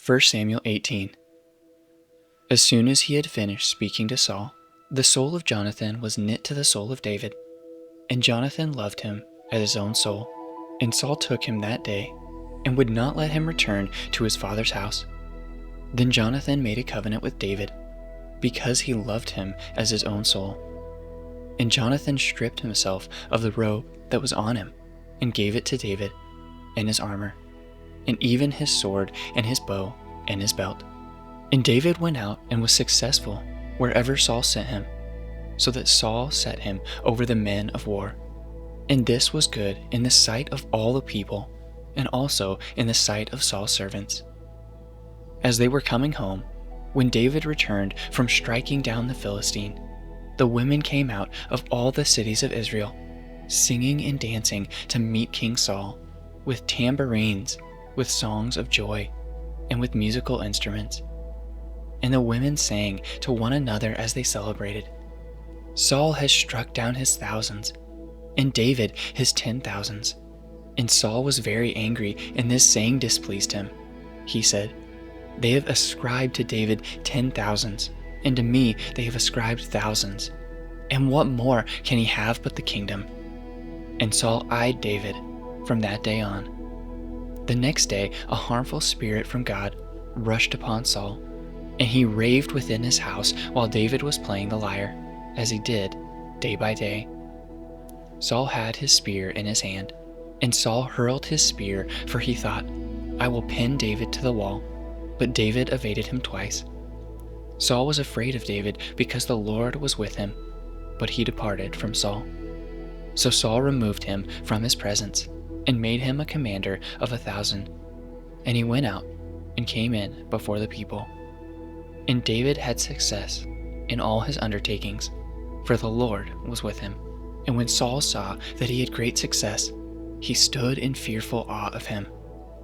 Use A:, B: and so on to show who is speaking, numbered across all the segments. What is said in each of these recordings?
A: 1 Samuel 18. As soon as he had finished speaking to Saul, the soul of Jonathan was knit to the soul of David, and Jonathan loved him as his own soul. And Saul took him that day, and would not let him return to his father's house. Then Jonathan made a covenant with David, because he loved him as his own soul. And Jonathan stripped himself of the robe that was on him, and gave it to David, and his armor, and even his sword, and his bow, and his belt. And David went out and was successful wherever Saul sent him, so that Saul set him over the men of war. And this was good in the sight of all the people, and also in the sight of Saul's servants. As they were coming home, when David returned from striking down the Philistine, the women came out of all the cities of Israel, singing and dancing to meet King Saul, with tambourines, with songs of joy, and with musical instruments. And the women sang to one another as they celebrated, "Saul has struck down his thousands, and David his 10,000s. And Saul was very angry, and this saying displeased him. He said, "They have ascribed to David 10,000s, and to me they have ascribed thousands. And what more can he have but the kingdom?" And Saul eyed David from that day on. The next day a harmful spirit from God rushed upon Saul, and he raved within his house while David was playing the lyre, as he did day by day. Saul had his spear in his hand, and Saul hurled his spear, for he thought, "I will pin David to the wall." But David evaded him twice. Saul was afraid of David because the Lord was with him, but he departed from Saul. So Saul removed him from his presence, and made him a commander of 1,000. And he went out and came in before the people. And David had success in all his undertakings, for the Lord was with him. And when Saul saw that he had great success, he stood in fearful awe of him.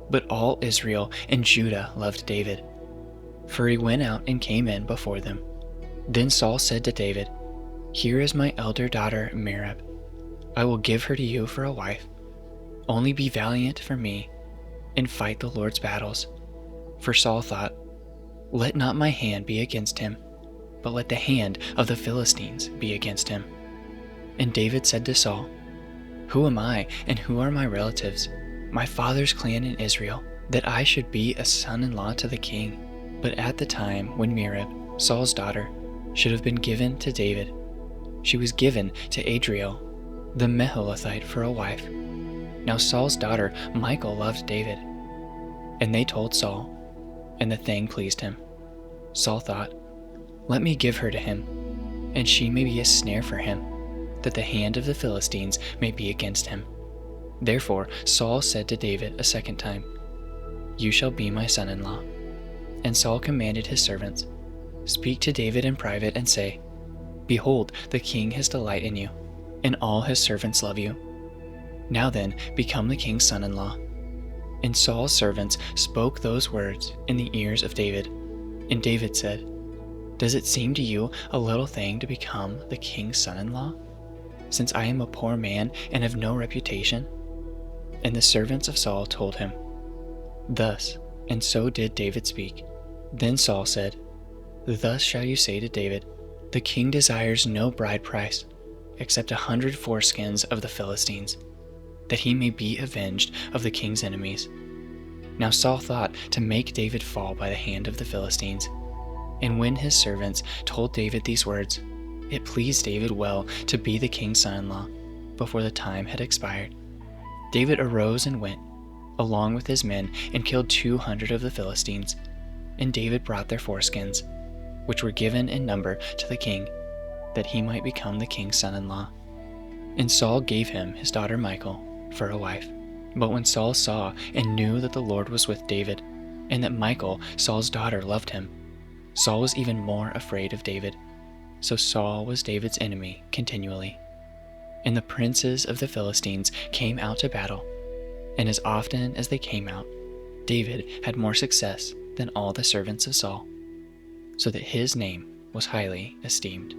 A: But all Israel and Judah loved David, for he went out and came in before them. Then Saul said to David, "Here is my elder daughter Merab. I will give her to you for a wife. Only be valiant for me, and fight the Lord's battles." For Saul thought, "Let not my hand be against him, but let the hand of the Philistines be against him." And David said to Saul, "Who am I, and who are my relatives, my father's clan in Israel, that I should be a son-in-law to the king?" But at the time when Merab, Saul's daughter, should have been given to David, she was given to Adriel, the Meholathite, for a wife. Now Saul's daughter Michal loved David. And they told Saul, and the thing pleased him. Saul thought, "Let me give her to him, and she may be a snare for him, that the hand of the Philistines may be against him." Therefore Saul said to David a second time, "You shall be my son-in-law." And Saul commanded his servants, "Speak to David in private and say, 'Behold, the king has delight in you, and all his servants love you. Now then, become the king's son-in-law.'" And Saul's servants spoke those words in the ears of David. And David said, "Does it seem to you a little thing to become the king's son-in-law, since I am a poor man and have no reputation?" And the servants of Saul told him. Thus, and so did David speak. Then Saul said, "Thus shall you say to David, the king desires no bride price, except 100 foreskins of the Philistines, that he may be avenged of the king's enemies." Now Saul thought to make David fall by the hand of the Philistines. And when his servants told David these words, it pleased David well to be the king's son-in-law before the time had expired. David arose and went, along with his men, and killed 200 of the Philistines. And David brought their foreskins, which were given in number to the king, that he might become the king's son-in-law. And Saul gave him his daughter Michal for a wife. But when Saul saw and knew that the Lord was with David, and that Michal, Saul's daughter, loved him, Saul was even more afraid of David. So Saul was David's enemy continually. And the princes of the Philistines came out to battle, and as often as they came out, David had more success than all the servants of Saul, so that his name was highly esteemed.